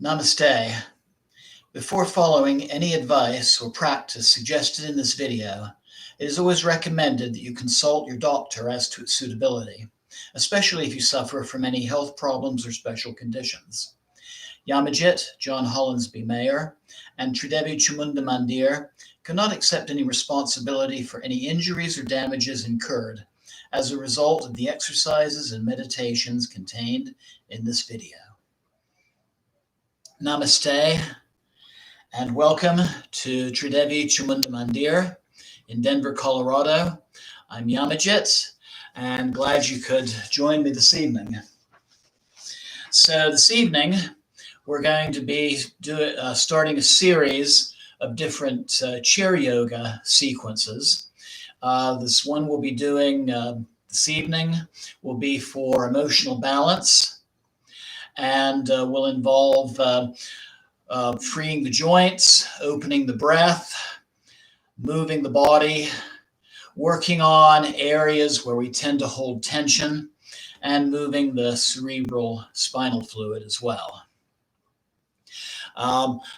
Namaste. Before following any advice or practice suggested in this video, it is always recommended that you consult your doctor as to its suitability, especially if you suffer from any health problems or special conditions. Yamajit, John Hollinsby Mayer, and Tridevi Chamunda Mandir cannot accept any responsibility for any injuries or damages incurred as a result of the exercises and meditations contained in this video. Namaste and welcome to Tridevi Chamunda Mandir in Denver, Colorado. I'm Yamajit and glad you could join me this evening. So this evening we're going to be starting a series of different chair yoga sequences. This one we'll be doing this evening will be for emotional balance, and will involve freeing the joints, opening the breath, moving the body, working on areas where we tend to hold tension, and moving the cerebral spinal fluid as well.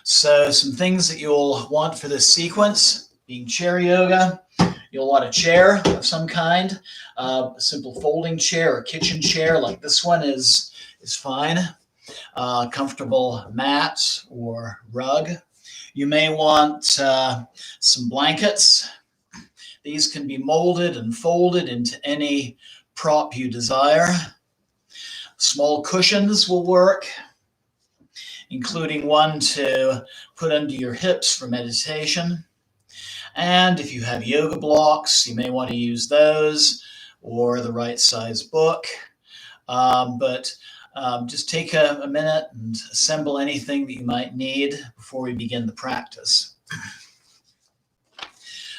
So some things that you'll want for this sequence, being chair yoga, you'll want a chair of some kind, a simple folding chair or kitchen chair like this one is fine. Comfortable mat or rug. You may want some blankets. These can be molded and folded into any prop you desire. Small cushions will work, including one to put under your hips for meditation. And if you have yoga blocks, you may want to use those or the right size book. Just take a minute and assemble anything that you might need before we begin the practice.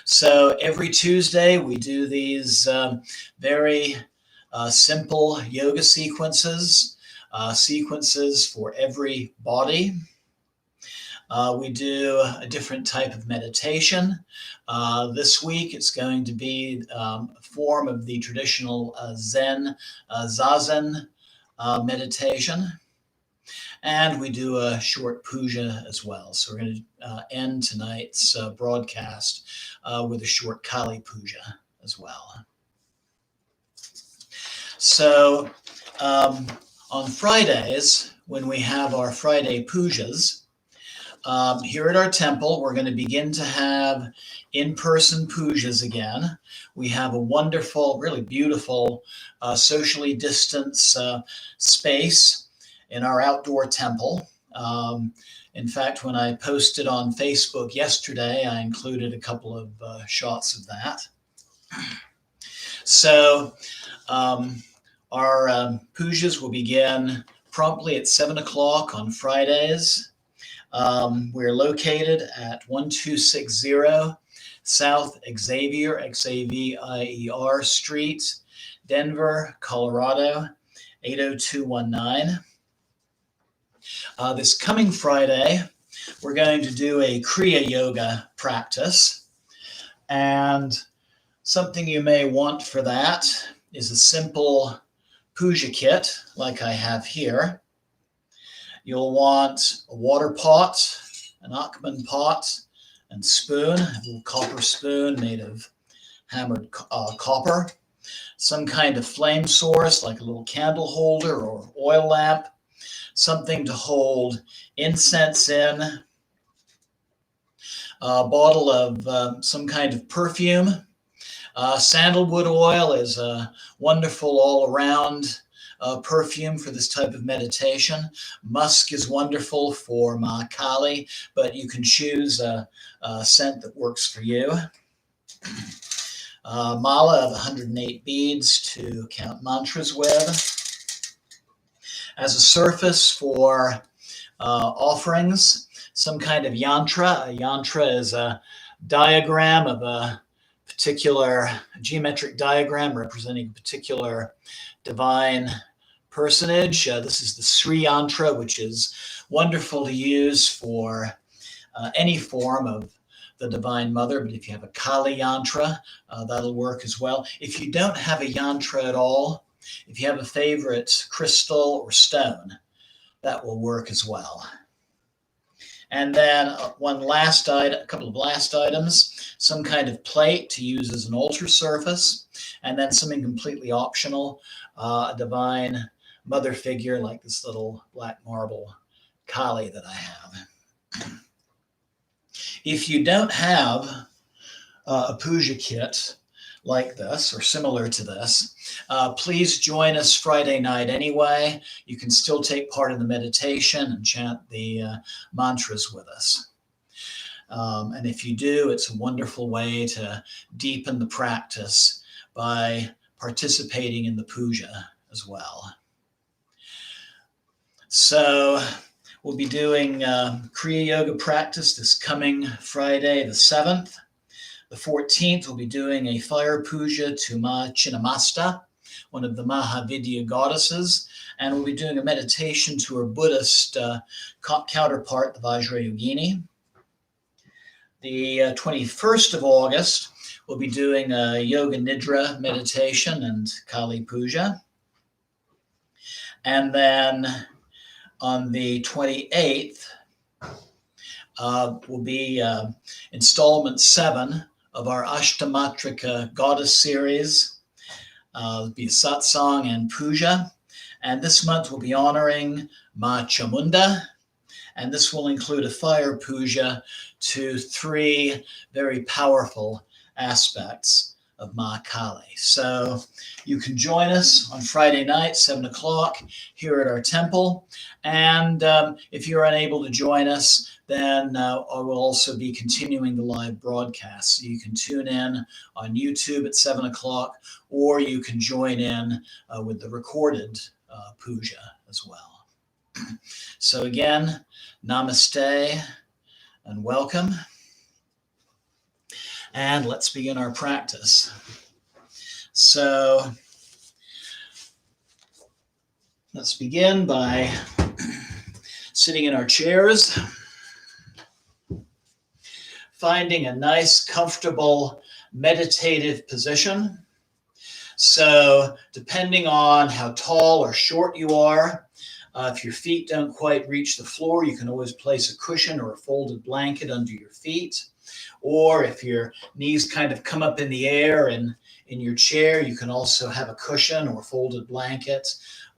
So every Tuesday we do these very simple yoga sequences for every body. We do a different type of meditation. This week it's going to be a form of the traditional Zen Zazen meditation, and we do a short puja as well. So we're going to end tonight's broadcast with a short Kali puja as well. So on Fridays, when we have our Friday pujas, here at our temple, we're going to begin to have in-person pujas again. We have a wonderful, really beautiful, socially distanced space in our outdoor temple. In fact, when I posted on Facebook yesterday, I included a couple of shots of that. So our pujas will begin promptly at 7 o'clock on Fridays. We're located at 1260 South Xavier, Xavier Street, Denver, Colorado, 80219. This coming Friday, we're going to do a Kriya Yoga practice. And something you may want for that is a simple puja kit like I have here. You'll want a water pot, an Akman pot, and spoon, a little copper spoon made of hammered copper, some kind of flame source like a little candle holder or oil lamp, something to hold incense in, a bottle of some kind of perfume. Sandalwood oil is a wonderful all-around perfume for this type of meditation. Musk is wonderful for Ma Kali, but you can choose a scent that works for you. Mala of 108 beads to count mantras with. As a surface for offerings, some kind of yantra. A yantra is a diagram of a particular geometric diagram representing a particular divine personage. This is the Sri Yantra, which is wonderful to use for any form of the Divine Mother, but if you have a Kali Yantra, that'll work as well. If you don't have a yantra at all, if you have a favorite crystal or stone, that will work as well. And then one last item, a couple of last items, some kind of plate to use as an altar surface, and then something completely optional, a divine mother figure like this little black marble Kali that I have. If you don't have a puja kit like this or similar to this, please join us Friday night anyway. You can still take part in the meditation and chant the mantras with us. And if you do, it's a wonderful way to deepen the practice by participating in the puja as well. So we'll be doing Kriya Yoga practice this coming Friday, the 7th. The 14th, we'll be doing a fire puja to Ma Chinnamasta, one of the Mahavidya goddesses, and we'll be doing a meditation to her Buddhist counterpart, the Vajrayogini. The 21st of August, we'll be doing a Yoga Nidra meditation and Kali Puja. And then on the 28th, will be installment 7 of our Ashtamatrika Goddess series. It'll be Satsang and Puja. And this month we'll be honoring Ma Chamunda. And this will include a fire puja to 3 very powerful aspects of Ma Kali. So you can join us on Friday night, 7 o'clock, here at our temple. And if you're unable to join us, then I will also be continuing the live broadcast. So you can tune in on YouTube at 7 o'clock, or you can join in with the recorded puja as well. So again, namaste and welcome. And let's begin our practice. So let's begin by sitting in our chairs, finding a nice, comfortable, meditative position. So depending on how tall or short you are, if your feet don't quite reach the floor, you can always place a cushion or a folded blanket under your feet. Or if your knees kind of come up in the air and in your chair, you can also have a cushion or folded blanket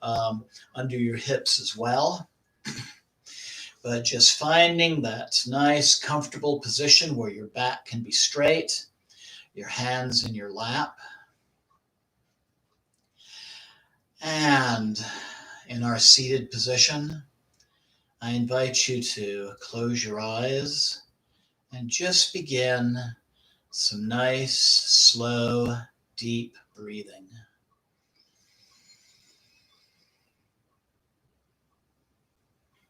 under your hips as well. But just finding that nice, comfortable position where your back can be straight, your hands in your lap. And in our seated position, I invite you to close your eyes and just begin some nice, slow, deep breathing.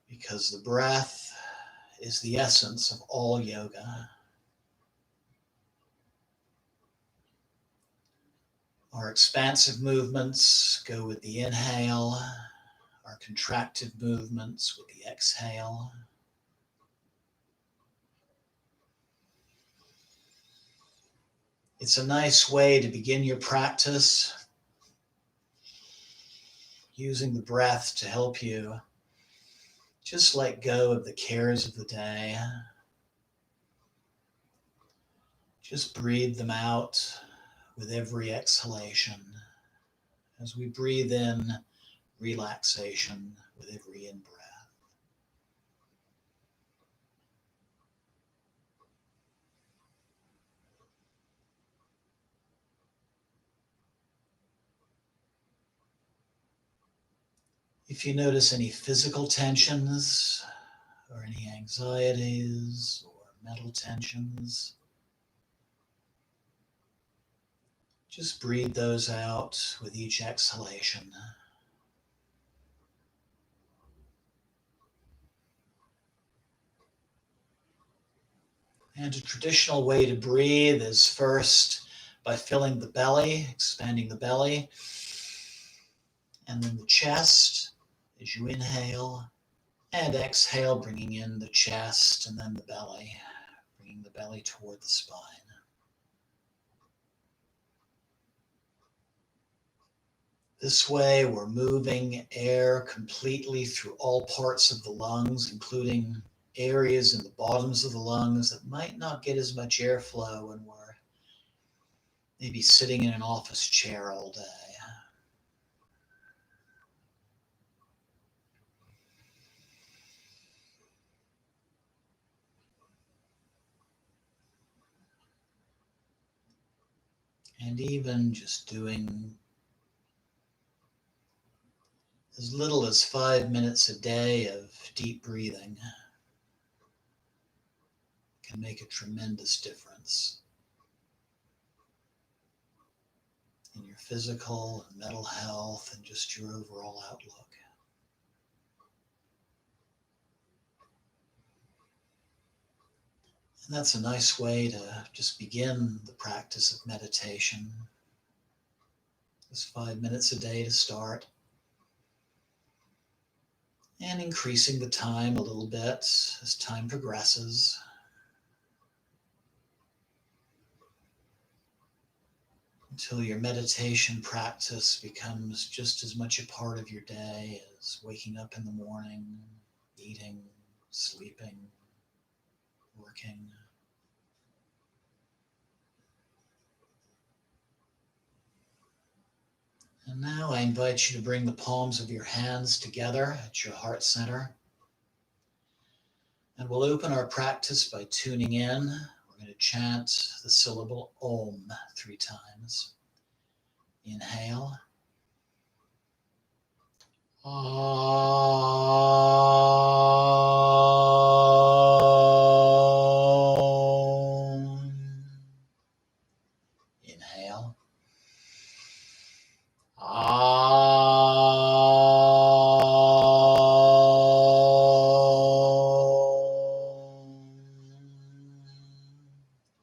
Because the breath is the essence of all yoga. Our expansive movements go with the inhale, our contractive movements with the exhale. It's a nice way to begin your practice, using the breath to help you just let go of the cares of the day. Just breathe them out with every exhalation. As we breathe in relaxation with every in-breath. If you notice any physical tensions or any anxieties or mental tensions, just breathe those out with each exhalation. And a traditional way to breathe is first by filling the belly, expanding the belly, and then the chest as you inhale, and exhale, bringing in the chest and then the belly, bringing the belly toward the spine. This way, we're moving air completely through all parts of the lungs, including areas in the bottoms of the lungs that might not get as much airflow when we're maybe sitting in an office chair all day. And even just doing as little as 5 minutes a day of deep breathing can make a tremendous difference in your physical and mental health and just your overall outlook. And that's a nice way to just begin the practice of meditation. Just 5 minutes a day to start. And increasing the time a little bit as time progresses. Until your meditation practice becomes just as much a part of your day as waking up in the morning, eating, sleeping, working. And now I invite you to bring the palms of your hands together at your heart center. And we'll open our practice by tuning in. We're going to chant the syllable Om 3 times. Inhale. Om. Inhale.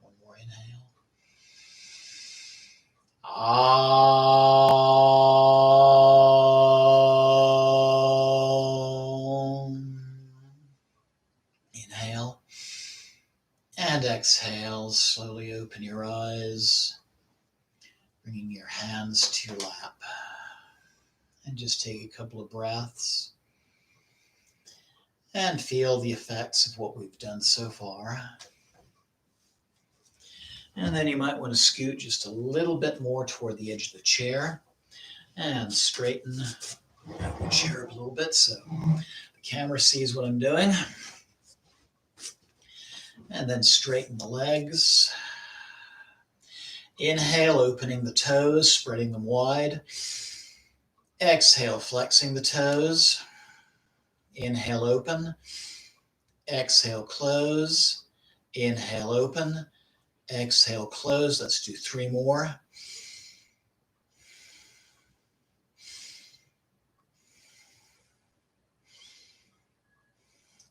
One more inhale. Inhale. And exhale. Slowly open your eyes, bringing your hands to your lap. And just take a couple of breaths and feel the effects of what we've done so far. And then you might want to scoot just a little bit more toward the edge of the chair and straighten the chair a little bit so the camera sees what I'm doing. And then straighten the legs. Inhale, opening the toes, spreading them wide. Exhale, flexing the toes. Inhale, open. Exhale, close. Inhale, open. Exhale, close. Let's do 3 more.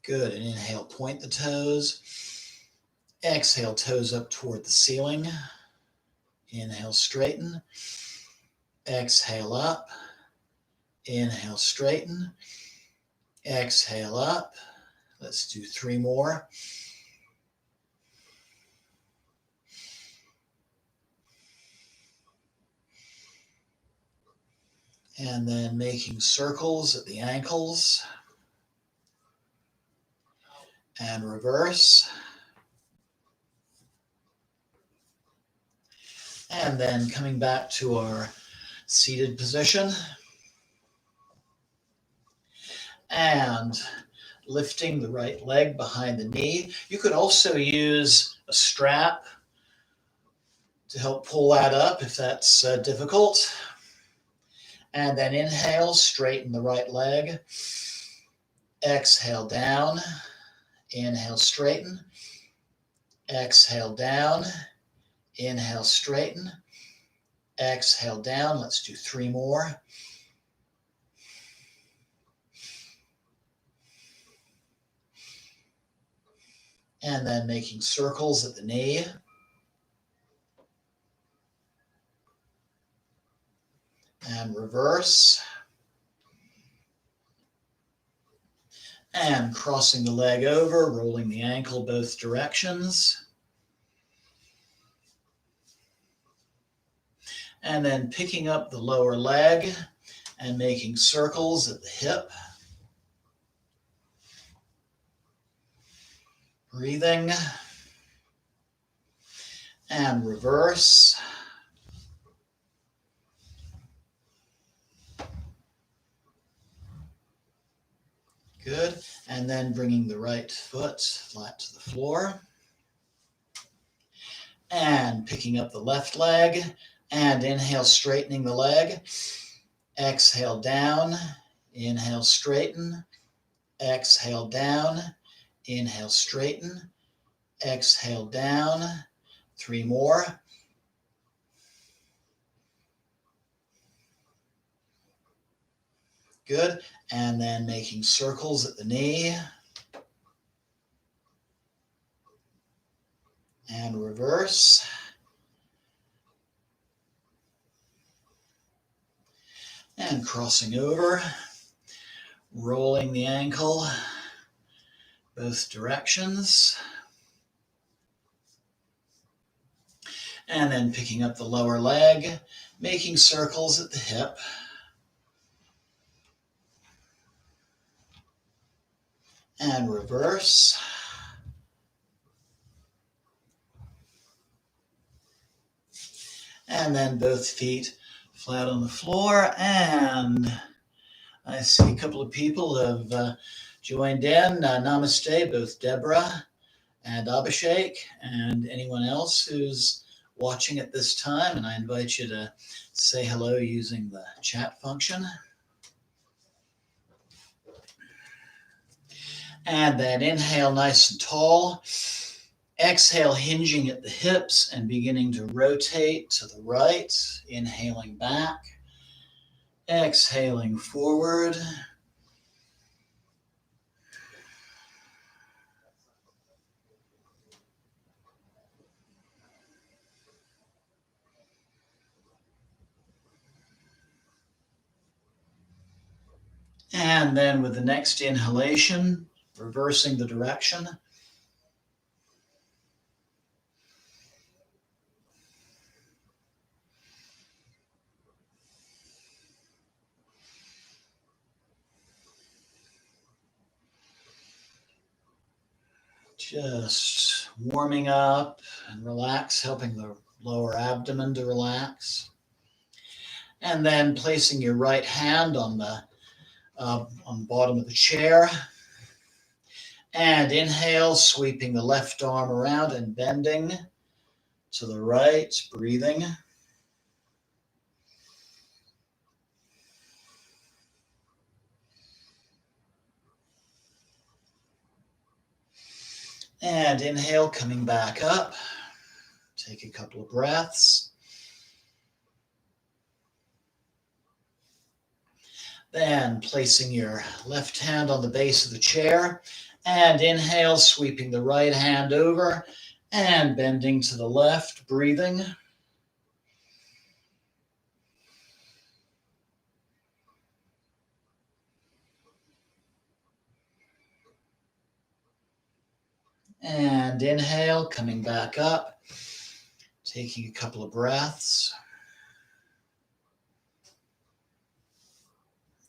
Good. And inhale, point the toes. Exhale, toes up toward the ceiling. Inhale, straighten. Exhale, up. Inhale, straighten. Exhale, up. Let's do 3 more. And then making circles at the ankles. And reverse. And then coming back to our seated position. And lifting the right leg behind the knee. You could also use a strap to help pull that up if that's difficult. And then inhale, straighten the right leg. Exhale, down. Inhale, straighten. Exhale, down. Inhale, straighten. Exhale, down. Let's do 3 more. And then making circles at the knee. And reverse. And crossing the leg over, rolling the ankle both directions. And then picking up the lower leg and making circles at the hip. breathing, and reverse. Good. And then bringing the right foot flat to the floor. And picking up the left leg. And inhale, straightening the leg. Exhale down. Inhale, straighten. Exhale down. Inhale, straighten. Exhale down. 3 more. Good. And then making circles at the knee. And reverse. And crossing over. Rolling the ankle both directions. And then picking up the lower leg, making circles at the hip. And reverse. And then both feet flat on the floor. And I see a couple of people have joined in. Namaste, both Deborah and Abhishek, and anyone else who's watching at this time. And I invite you to say hello using the chat function. And then inhale nice and tall. Exhale, hinging at the hips and beginning to rotate to the right. Inhaling back. Exhaling forward. And then with the next inhalation, reversing the direction. Just warming up and relax, helping the lower abdomen to relax. And then placing your right hand on the bottom of the chair. And inhale, sweeping the left arm around and bending to the right, breathing. And inhale, coming back up. Take a couple of breaths. Then placing your left hand on the base of the chair. And inhale, sweeping the right hand over and bending to the left, breathing. And inhale, coming back up, taking a couple of breaths.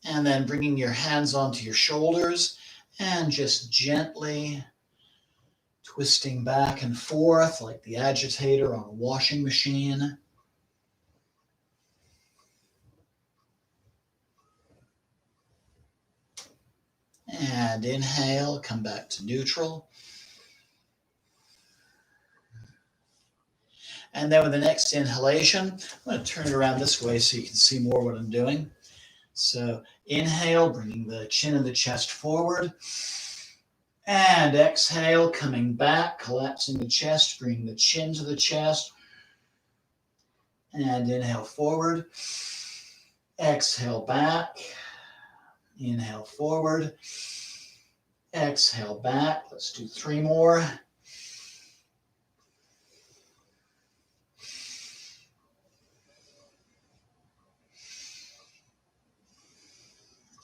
And then bringing your hands onto your shoulders and just gently twisting back and forth like the agitator on a washing machine. And inhale, come back to neutral. And then with the next inhalation, I'm going to turn it around this way so you can see more what I'm doing. So inhale, bringing the chin and the chest forward. And exhale, coming back, collapsing the chest, bringing the chin to the chest. And inhale forward. Exhale back. Inhale forward. Exhale back. Let's do 3 more.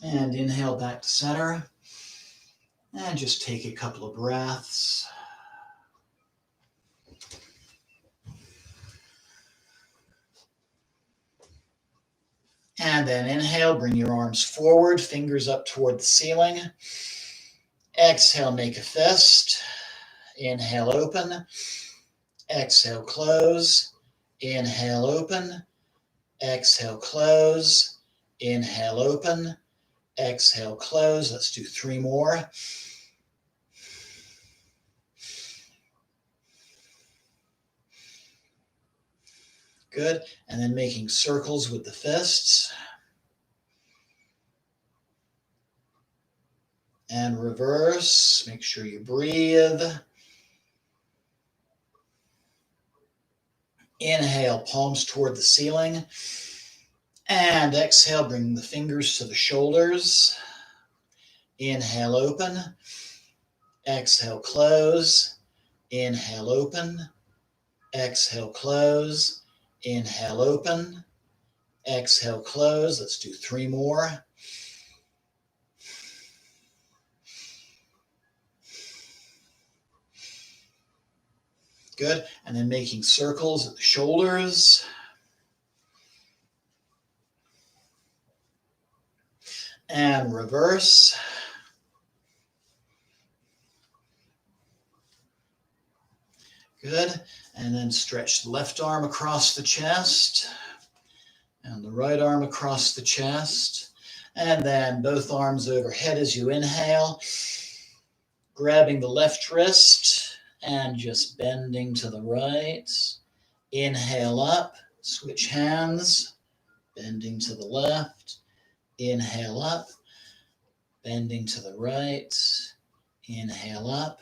And inhale back to center. And just take a couple of breaths. And then inhale, bring your arms forward, fingers up toward the ceiling. Exhale, make a fist. Inhale, open. Exhale, close. Inhale, open. Exhale, close. Inhale, open. Exhale, close. Let's do 3 more. Good. And then making circles with the fists. And reverse. Make sure you breathe. Inhale, palms toward the ceiling. And exhale, bring the fingers to the shoulders. Inhale, open. Exhale, close. Inhale, open. Exhale, close. Inhale, open. Exhale, close. Let's do 3 more. Good. And then making circles at the shoulders. And reverse. Good. And then stretch the left arm across the chest and the right arm across the chest. And then both arms overhead as you inhale, grabbing the left wrist and just bending to the right. Inhale up, switch hands, bending to the left. Inhale up, bending to the right. Inhale up,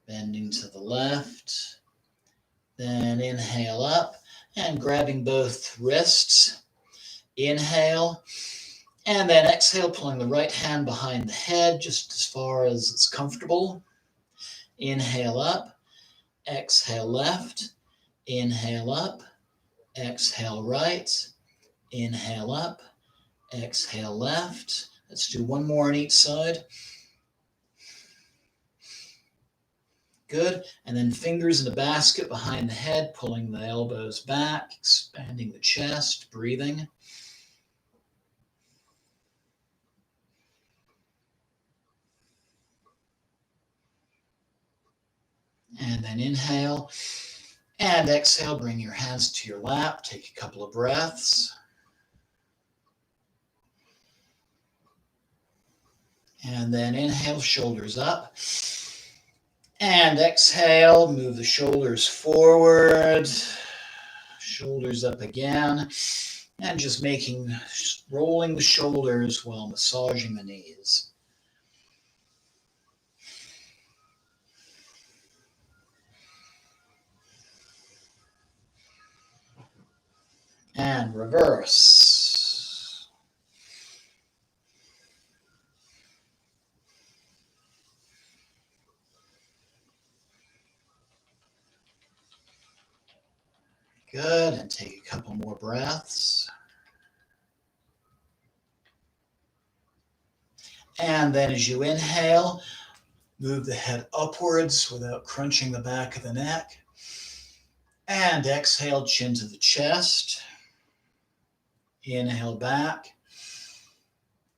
bending to the left. Then inhale up and grabbing both wrists. Inhale. And then exhale, pulling the right hand behind the head just as far as it's comfortable. Inhale up. Exhale left. Inhale up. Exhale right. Inhale up. Exhale left. Let's do 1 more on each side. Good. And then fingers in a basket behind the head, pulling the elbows back, expanding the chest, breathing. And then inhale and exhale. Bring your hands to your lap. Take a couple of breaths. And then inhale, shoulders up. And exhale, move the shoulders forward. Shoulders up again. And just rolling the shoulders while massaging the knees. And reverse. Good. And take a couple more breaths. And then as you inhale, move the head upwards without crunching the back of the neck. And exhale, chin to the chest. Inhale back.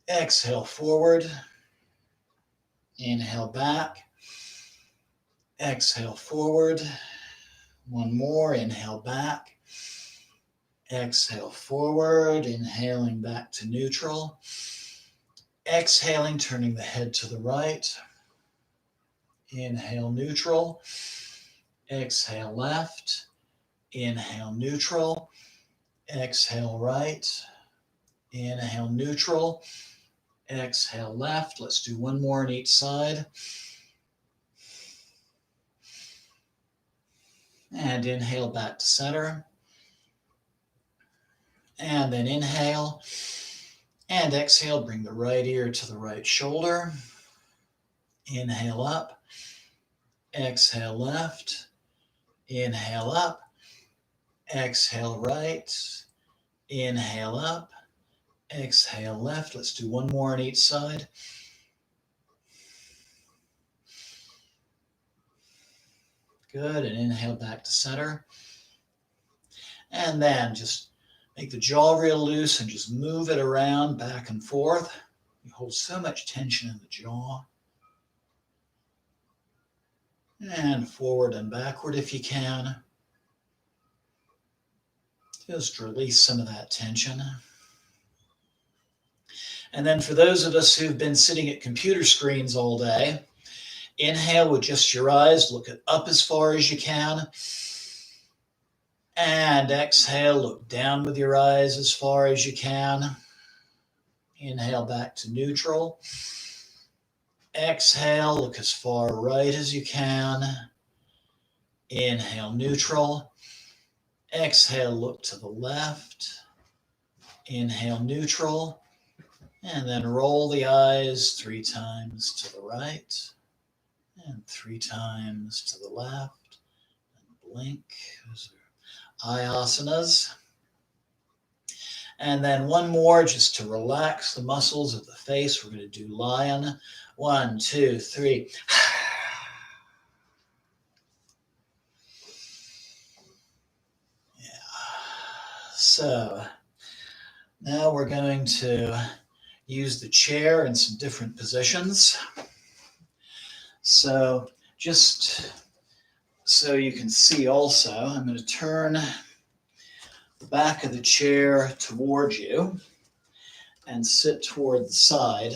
Exhale forward. Inhale back. Exhale forward. 1 more. Inhale back. Exhale forward. Inhaling back to neutral. Exhaling, turning the head to the right. Inhale, neutral. Exhale, left. Inhale, neutral. Exhale, right. Inhale, neutral. Exhale, left. Let's do 1 more on each side. And inhale back to center. And then inhale. And exhale, bring the right ear to the right shoulder. Inhale up. Exhale left. Inhale up. Exhale right. Inhale up. Exhale left. Let's do 1 more on each side. Good. And inhale back to center. And then just make the jaw real loose and just move it around back and forth. You hold so much tension in the jaw. And forward and backward if you can. Just release some of that tension. And then for those of us who've been sitting at computer screens all day, inhale with just your eyes, look up as far as you can. And exhale, look down with your eyes as far as you can. Inhale back to neutral. Exhale, look as far right as you can. Inhale, neutral. Exhale, look to the left. Inhale, neutral. And then roll the eyes 3 times to the right and 3 times to the left. And blink. Those are eye asanas. And then one more just to relax the muscles of the face. We're going to do lion. 1, 2, 3. Yeah. So now we're going to use the chair in some different positions. So just so you can see also, I'm going to turn the back of the chair towards you and sit toward the side.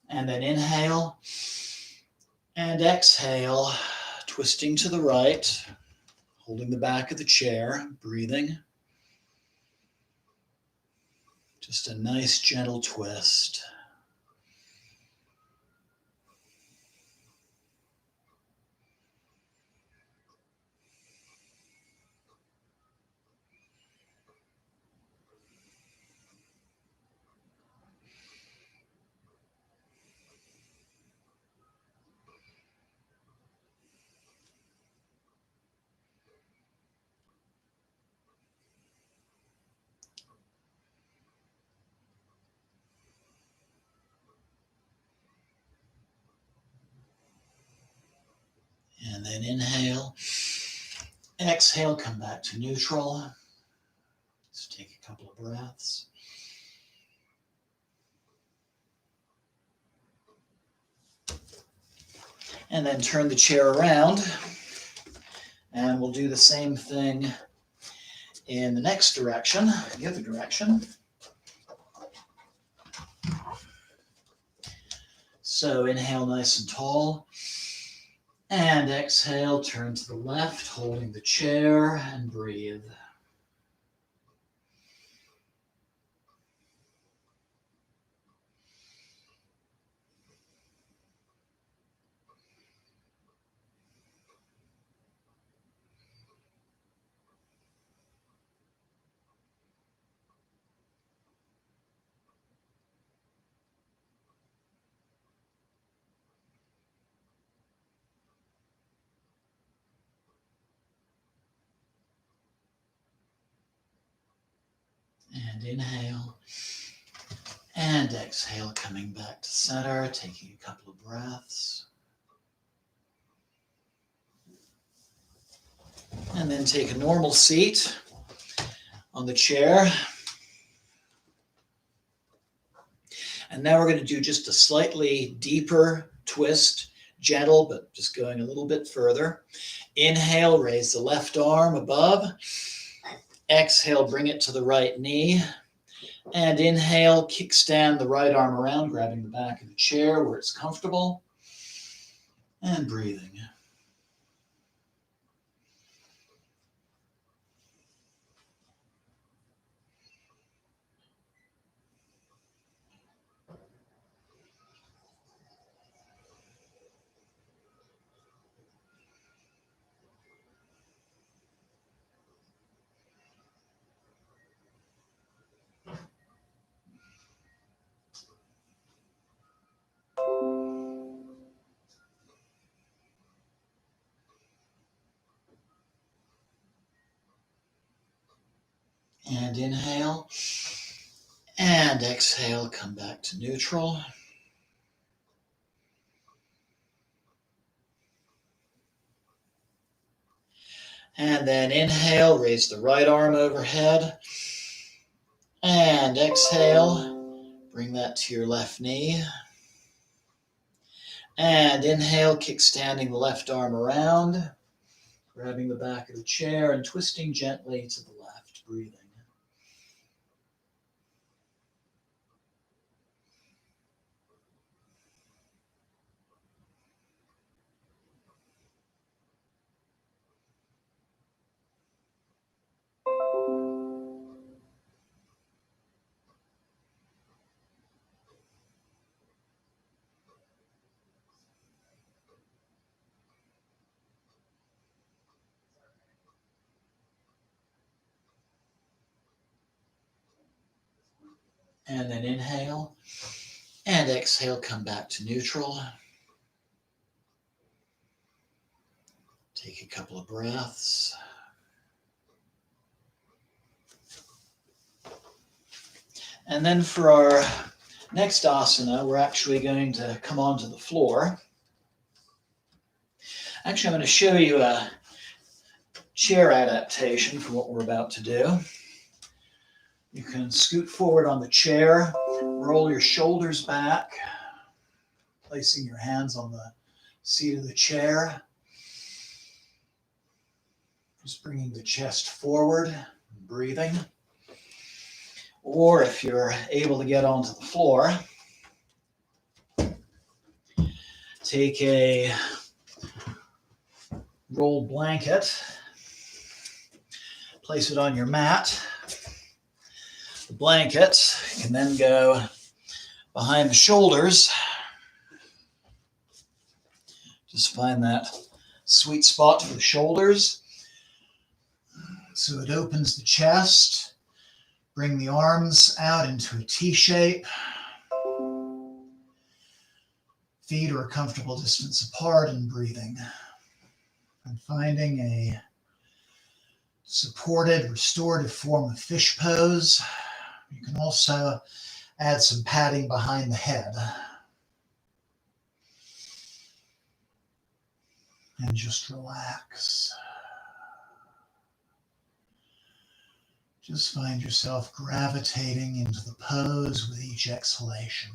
And then inhale and exhale, twisting to the right, holding the back of the chair, breathing. Just a nice gentle twist. And then inhale. Exhale, come back to neutral. Just take a couple of breaths. And then turn the chair around. And we'll do the same thing in the next direction, the other direction. So inhale nice and tall. And exhale, turn to the left, holding the chair, and breathe. And inhale. And exhale, coming back to center, taking a couple of breaths. And then take a normal seat on the chair. And now we're going to do just a slightly deeper twist, gentle, but just going a little bit further. Inhale, raise the left arm above. Exhale, bring it to the right knee. And inhale, kickstand the right arm around, grabbing the back of the chair where it's comfortable. And breathing. And inhale. And exhale, come back to neutral. And then inhale, raise the right arm overhead. And exhale, bring that to your left knee. And inhale, kickstanding the left arm around, grabbing the back of the chair and twisting gently to the left, breathing. And then inhale and exhale, come back to neutral. Take a couple of breaths. And then for our next asana, we're actually going to come onto the floor. Actually, I'm going to show you a chair adaptation for what we're about to do. You can scoot forward on the chair, roll your shoulders back, placing your hands on the seat of the chair. Just bringing the chest forward, breathing. Or if you're able to get onto the floor, take a rolled blanket, place it on your mat. The blanket can then go behind the shoulders. Just find that sweet spot for the shoulders. So it opens the chest. Bring the arms out into a T shape. Feet are a comfortable distance apart and breathing. And finding a supported, restorative form of fish pose. You can also add some padding behind the head. And just relax. Just find yourself gravitating into the pose with each exhalation.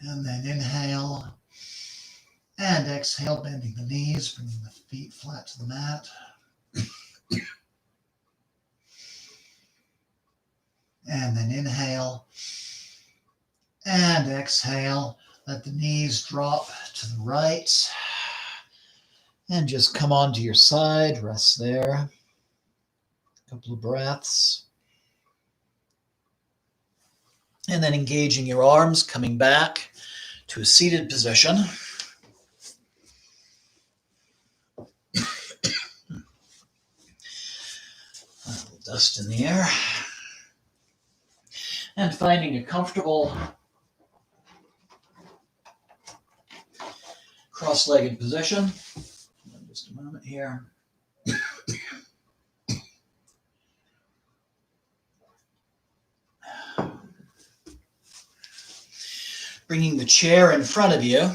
And then inhale and exhale, bending the knees, bringing the feet flat to the mat. And then inhale and exhale. Let the knees drop to the right. And just come onto your side, rest there. A couple of breaths. And then engaging your arms, coming back to a seated position. A little dust in the air. And finding a comfortable cross-legged position. Just a moment here. Bringing the chair in front of you.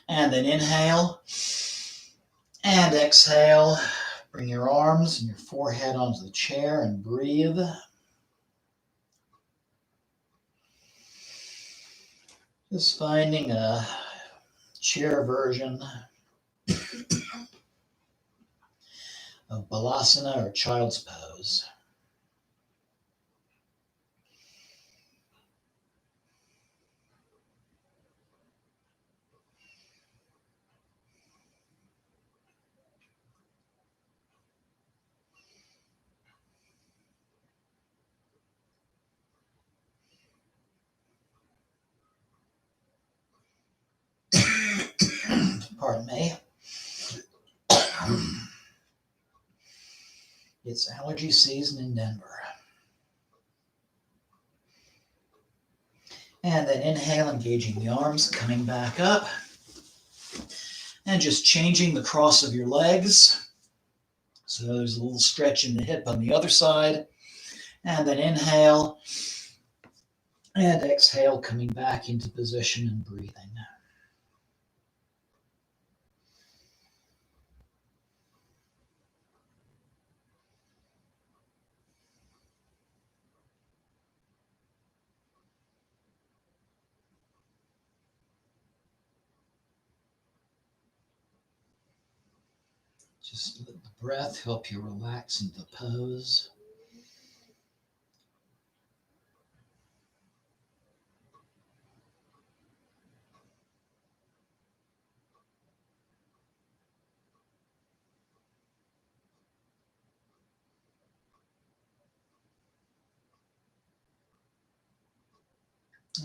And then inhale and exhale. Bring your arms and your forehead onto the chair and breathe. Just finding a chair version of Balasana or Child's Pose. Pardon me. It's allergy season in Denver. And then inhale, engaging the arms, coming back up. And just changing the cross of your legs. So there's a little stretch in the hip on the other side. And then inhale. And exhale, coming back into position and breathing. Just let the breath help you relax into the pose.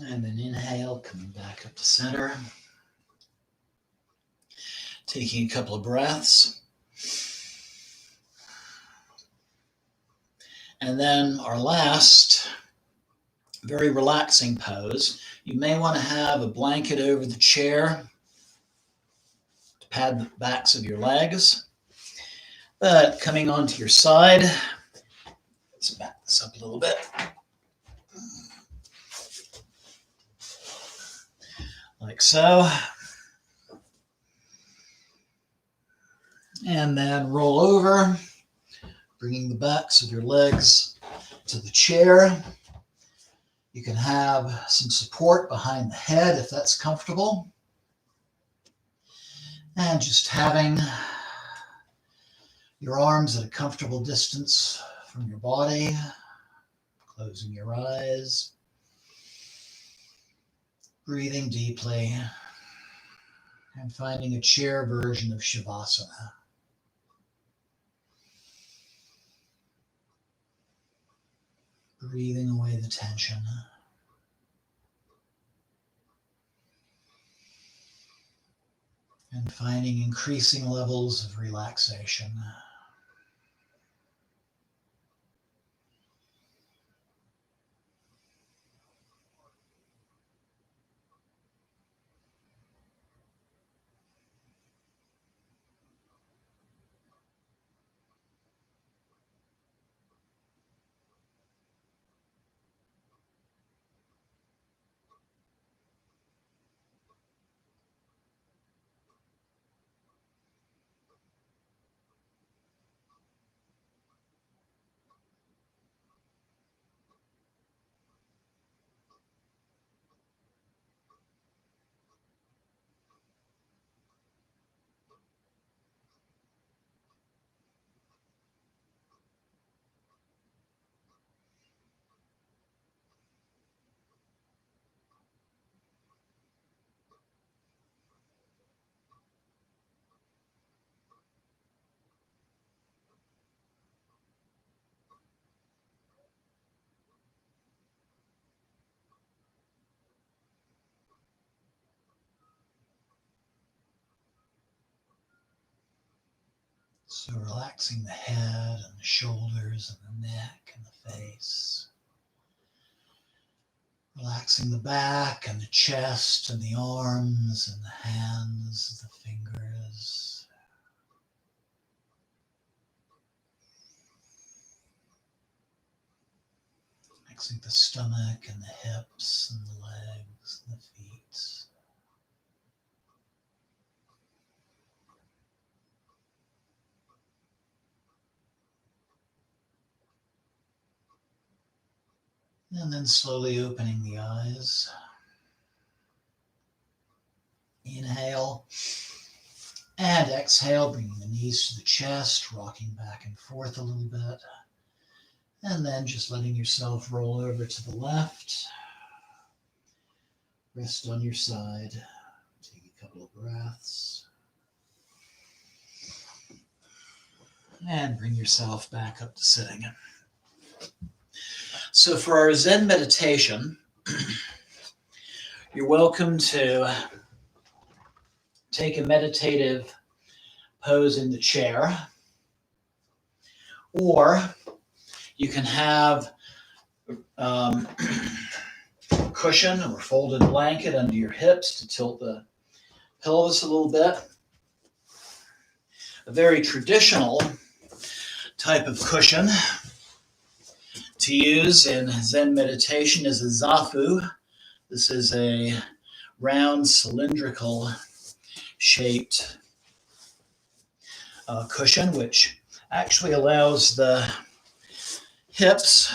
And then inhale, coming back up to center. Taking a couple of breaths. And then our last very relaxing pose. You may want to have a blanket over the chair to pad the backs of your legs. But coming onto your side, let's back this up a little bit. Like so. And then roll over, bringing the backs of your legs to the chair. You can have some support behind the head if that's comfortable. And just having your arms at a comfortable distance from your body, closing your eyes, breathing deeply, and finding a chair version of Shavasana. Breathing away the tension. And finding increasing levels of relaxation. So relaxing the head and the shoulders and the neck and the face. Relaxing the back and the chest and the arms and the hands, the fingers. Relaxing the stomach and the hips and the legs and the feet. And then slowly opening the eyes. Inhale. And exhale, bringing the knees to the chest, rocking back and forth a little bit. And then just letting yourself roll over to the left. Rest on your side. Take a couple of breaths. And bring yourself back up to sitting. So for our Zen meditation, you're welcome to take a meditative pose in the chair, or you can have cushion or folded blanket under your hips to tilt the pelvis a little bit. A very traditional type of cushion to use in Zen meditation is a zafu. This is a round cylindrical shaped cushion, which actually allows the hips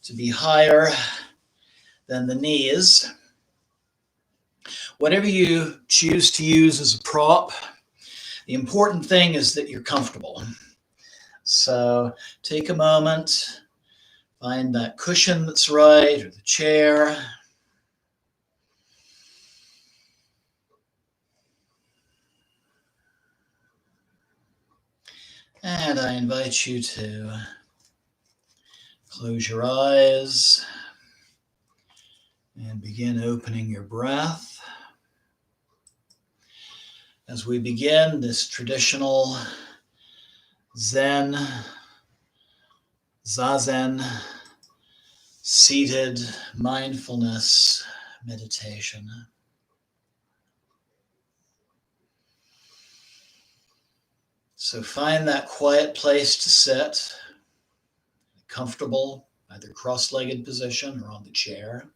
to be higher than the knees. Whatever you choose to use as a prop, the important thing is that you're comfortable. So take a moment, find that cushion that's right, or the chair. And I invite you to close your eyes and begin opening your breath. As we begin this traditional Zen, Zazen, seated mindfulness meditation. So find that quiet place to sit, comfortable, either cross-legged position or on the chair.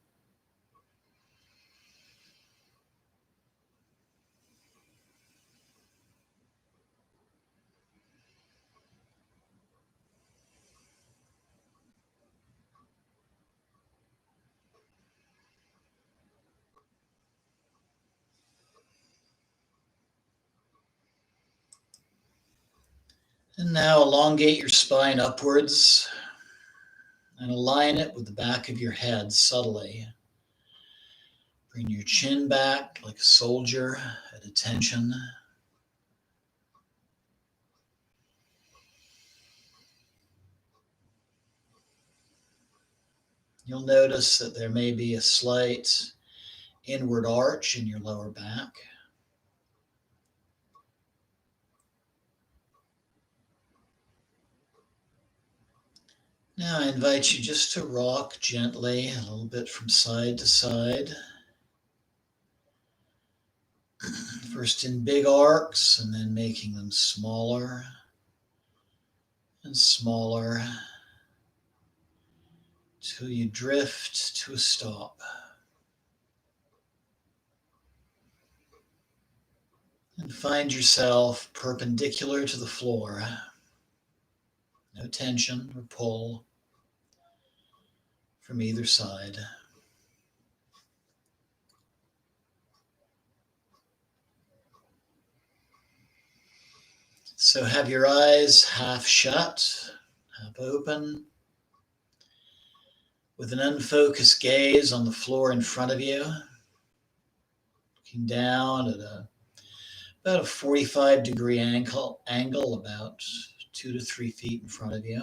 And now elongate your spine upwards and align it with the back of your head subtly. Bring your chin back like a soldier at attention. You'll notice that there may be a slight inward arch in your lower back. Now I invite you just to rock gently a little bit from side to side. First in big arcs and then making them smaller and smaller till you drift to a stop. And find yourself perpendicular to the floor. No tension or pull from either side. So have your eyes half shut, half open, with an unfocused gaze on the floor in front of you, looking down at about a 45-degree angle, about 2 to 3 feet in front of you.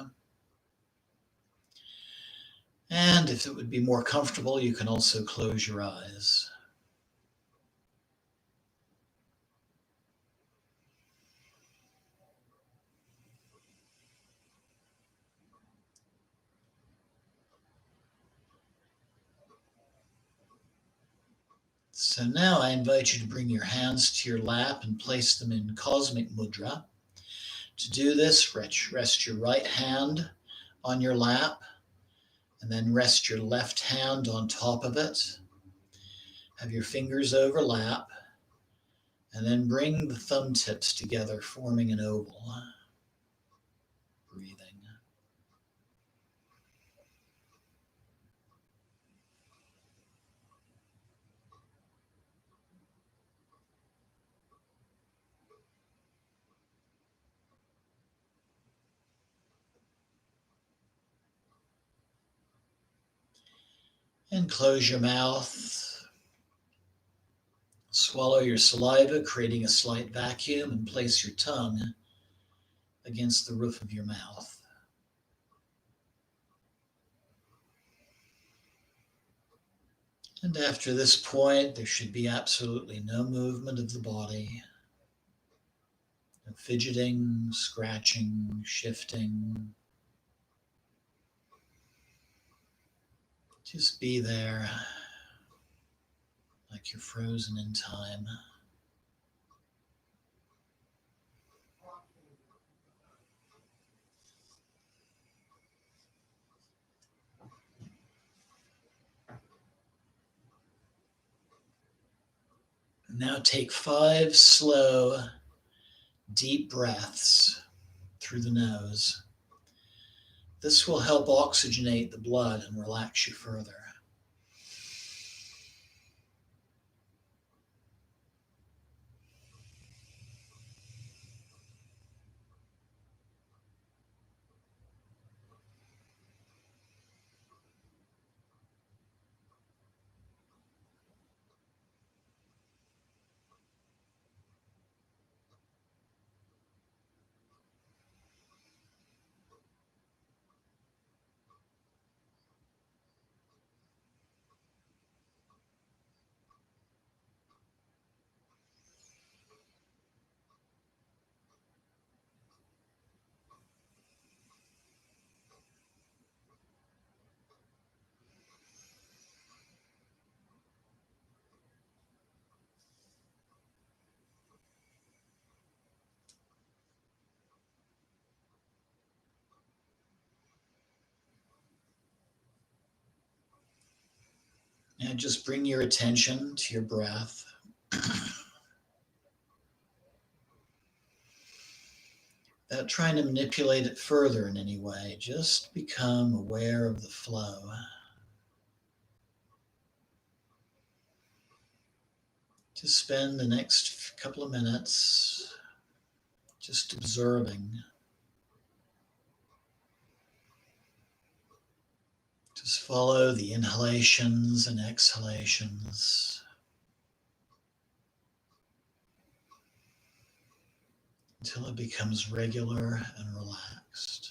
And if it would be more comfortable, you can also close your eyes. So now I invite you to bring your hands to your lap and place them in cosmic mudra. To do this, rest your right hand on your lap and then rest your left hand on top of it. Have your fingers overlap and then bring the thumb tips together, forming an oval. Breathing. And close your mouth. Swallow your saliva, creating a slight vacuum, and place your tongue against the roof of your mouth. And after this point, there should be absolutely no movement of the body. No fidgeting, scratching, shifting. Just be there, like you're frozen in time. Now take 5 slow, deep breaths through the nose. This will help oxygenate the blood and relax you further. And just bring your attention to your breath. Without trying to manipulate it further in any way, just become aware of the flow. Just spend the next couple of minutes just observing. Just follow the inhalations and exhalations until it becomes regular and relaxed.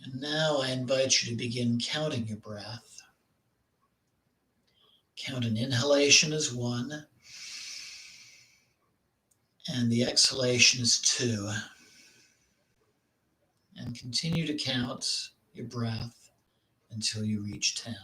And now I invite you to begin counting your breath. Count an inhalation as 1, and the exhalation is 2. And continue to count your breath until you reach 10.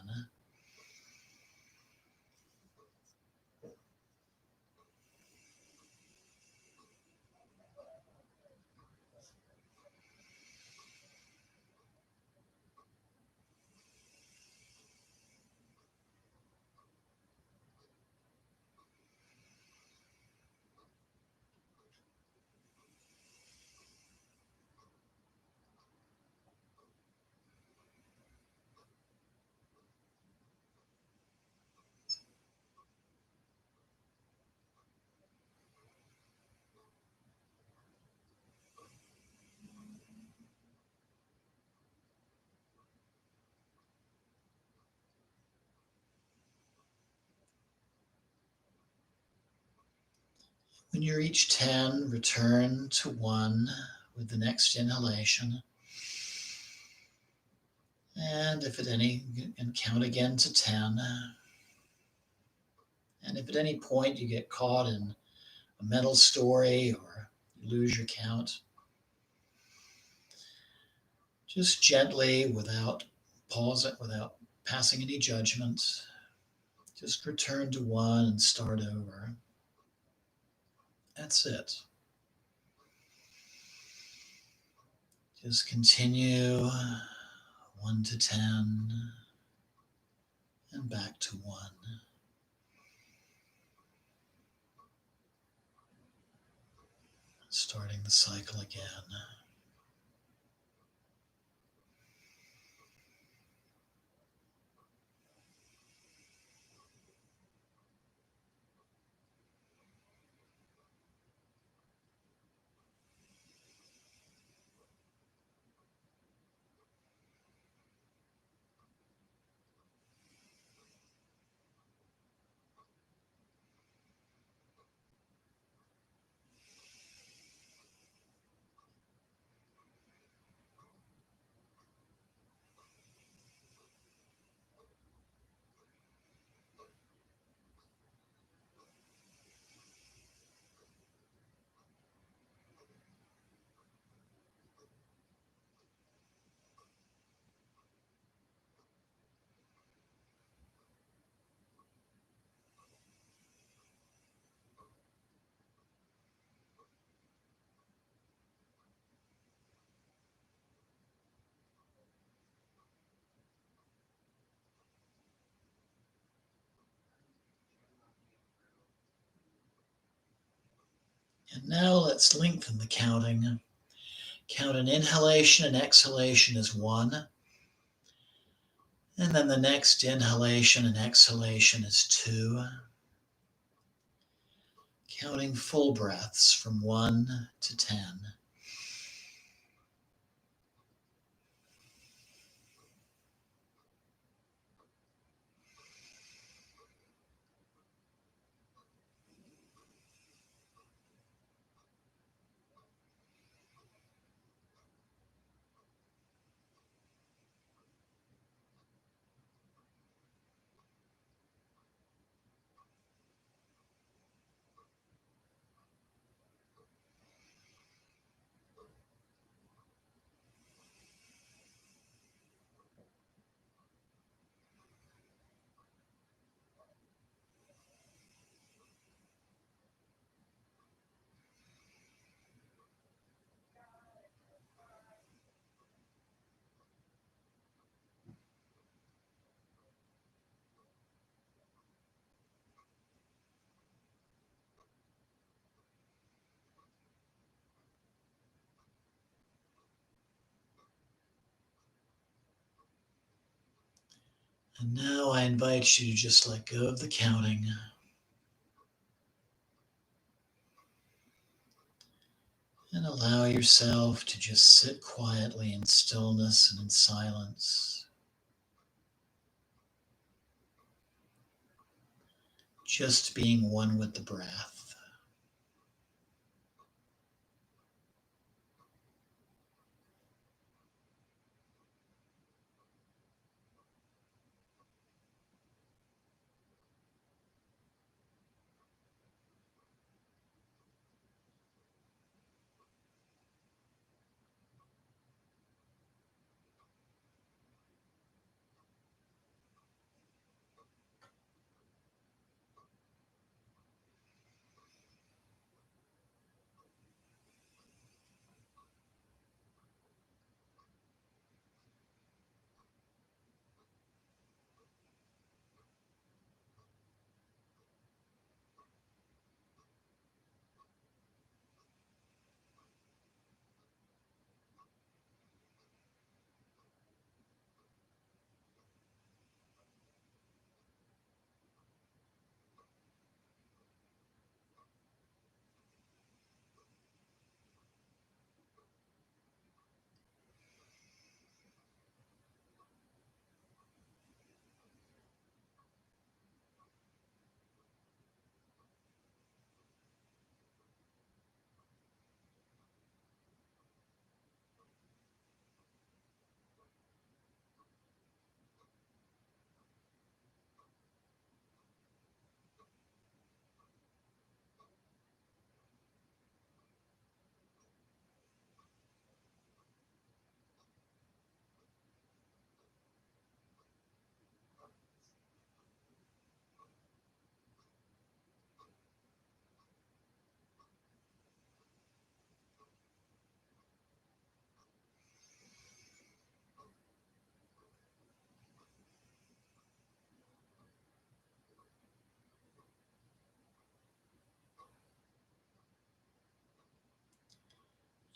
When you reach 10, return to 1 with the next inhalation. And if at any, and count again to 10. And if at any point you get caught in a mental story or you lose your count, just gently, without pausing, without passing any judgment, just return to 1 and start over. That's it. Just continue 1 to 10 and back to 1. Starting the cycle again. And now let's lengthen the counting. Count an inhalation and exhalation as 1. And then the next inhalation and exhalation is 2. Counting full breaths from 1 to 10. And now I invite you to just let go of the counting and allow yourself to just sit quietly in stillness and in silence, just being one with the breath.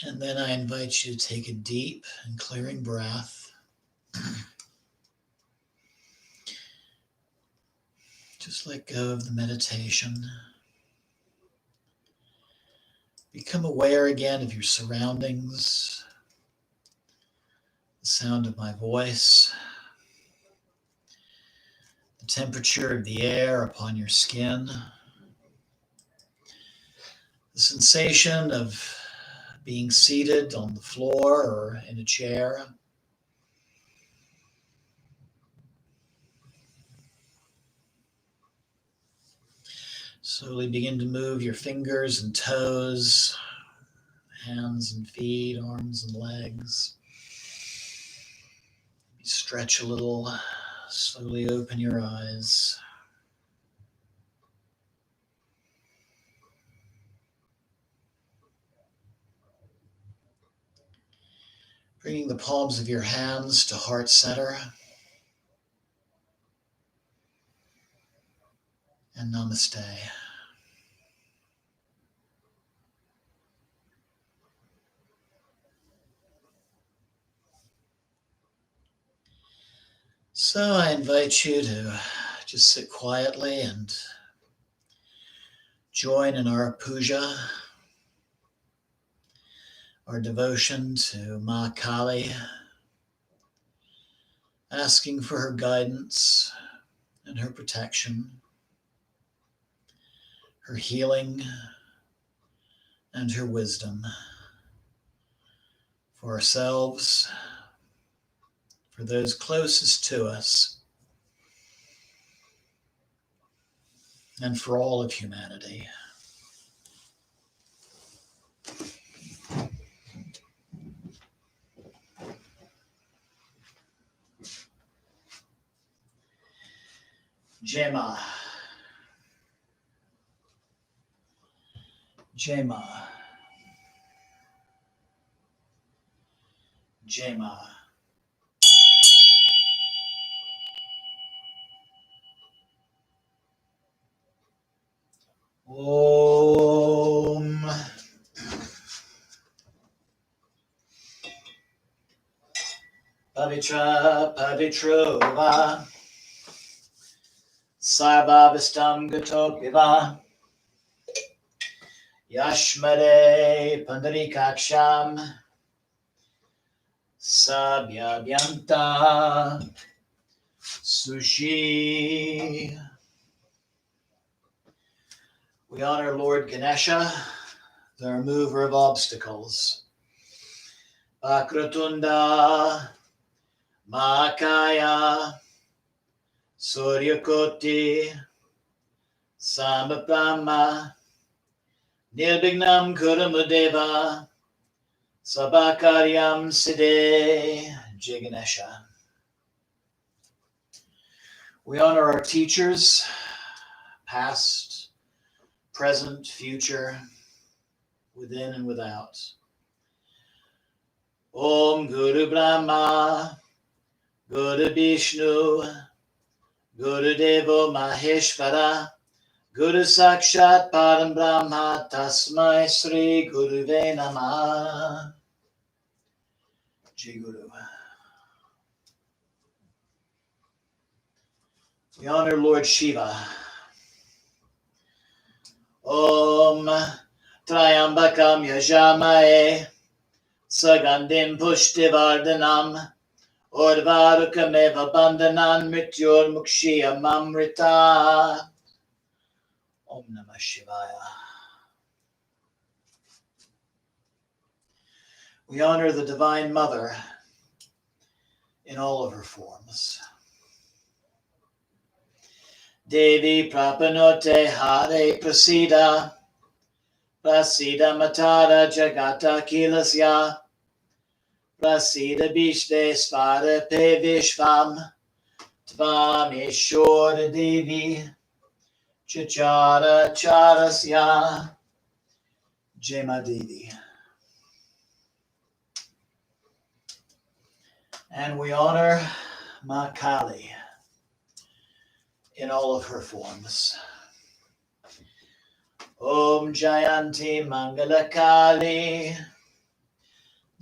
And then I invite you to take a deep and clearing breath. Just let go of the meditation. Become aware again of your surroundings, the sound of my voice, the temperature of the air upon your skin, the sensation of being seated on the floor or in a chair. Slowly begin to move your fingers and toes, hands and feet, arms and legs. Stretch a little, slowly open your eyes. Bringing the palms of your hands to heart center. And namaste. So I invite you to just sit quietly and join in our puja, our devotion to Ma Kali, asking for her guidance and her protection, her healing and her wisdom for ourselves, for those closest to us, and for all of humanity. Jema. Jema. Jema. Om. Pavitra Pavitrova Sarvabhistam Gatopiva Yashmare Pandarikaksham Sabhyavyanta Sushi. We honor Lord Ganesha, the remover of obstacles. Vakratunda Mahakaya Suryakoti Samapama Nirvignam Kurumadeva Sabakaryam Siddhe Jai Ganesha. We honor our teachers, past, present, future, within and without. Om Guru Brahma, Guru Vishnu, Guru Devo Maheshvara, Guru Sakshat Param Brahma, Tasmai Sri Guruve Namah. Jai Guru. We honor Lord Shiva. Om Trayambakam Yajamaye Sagandim Pushtivardhanam Orvarukameva Bandhanan Mrityor Mukshya Mamrita. Om Namah Shivaya. We honor the Divine Mother in all of her forms. Devi Prapanote Hare Prasida Prasida Matara Jagata Kilasya Prasida Bishte Svara Pe Vishvam Tvameshwara Devi Chachara Charasya Jema Devi. And we honor Ma Kali in all of her forms. Om Jayanti Mangala Kali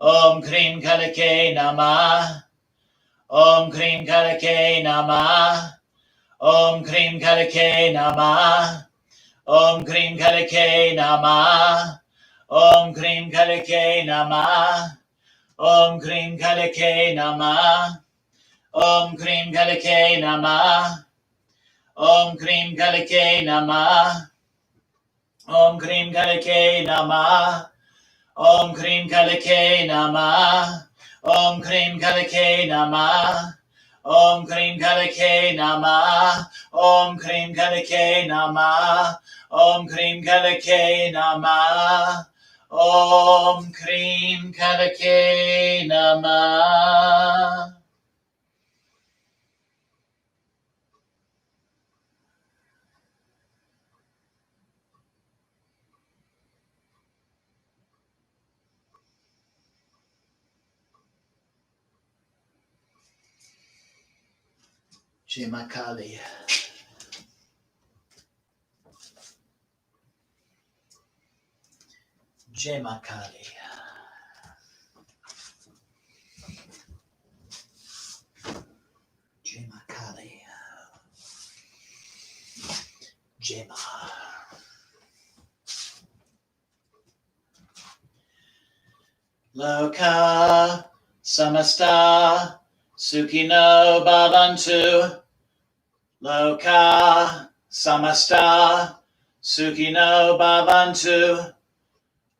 Om Krim Kalake Namah. Om Krim Kalake Namah. Om Krim Kalake Namah. Om Krim Kalake Namah. Om Krim Kalake Namah. Om Krim Kalake Namah. Om Krim Kalake Namah. Om Krim Kalake Namah. Om Krim Kalake Namah. Om Krim Kalake Namah. Om Krim Kalake Namah. Om Krim Kalake Namah. Om Krim Kalake Namah. Om Krim Kalake Namah. Om Krim Kalake Namah. Jai Ma Kali. Jai Ma Kali. Jai Ma Kali. Jai Ma. Loka Samasta Sukhino Bhavantu. Loka Samasta Sukhino Bhavantu.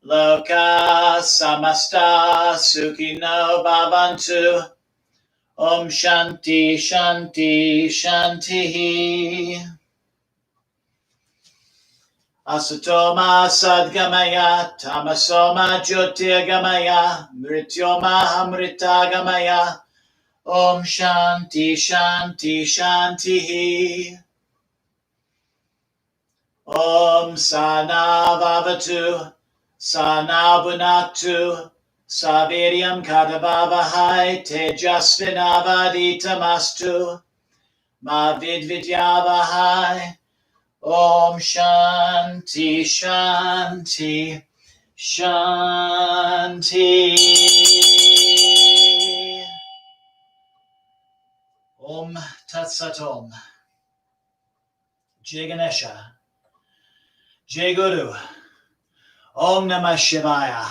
Loka Samasta Sukhino Bhavantu. Om Shanti Shanti Shanti. Asatoma Sadgamaya Tamasoma Jyotirgamaya Mrityoma Amritagamaya. Om Shanti Shanti Shanti. Om Sana Vavatu Sana Bunaktu Saviryam Kadavavahai Tejasvinavaditamastu Ma Vidvidyavahai. Om Shanti Shanti Shanti. Om Tat Sat Om. Jai Ganesha. Jai Guru. Om Namah Shivaya.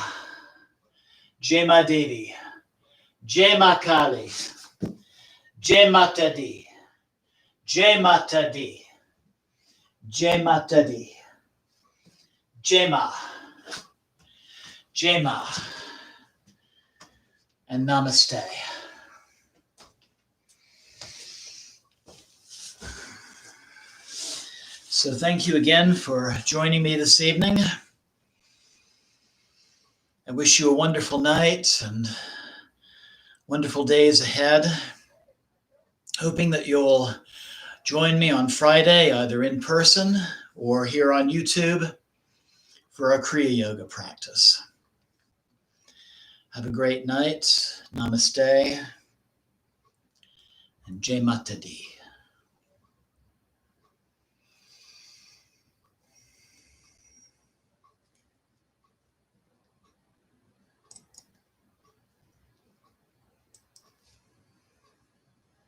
Jai Ma Devi. Jai Ma Kali. Jai Mata Di. Jai Mata Di. Jai Mata Di. Jai Ma. Jai Ma. And Namaste. So thank you again for joining me this evening. I wish you a wonderful night and wonderful days ahead. Hoping that you'll join me on Friday, either in person or here on YouTube, for our Kriya Yoga practice. Have a great night. Namaste. And Jai Mata Di.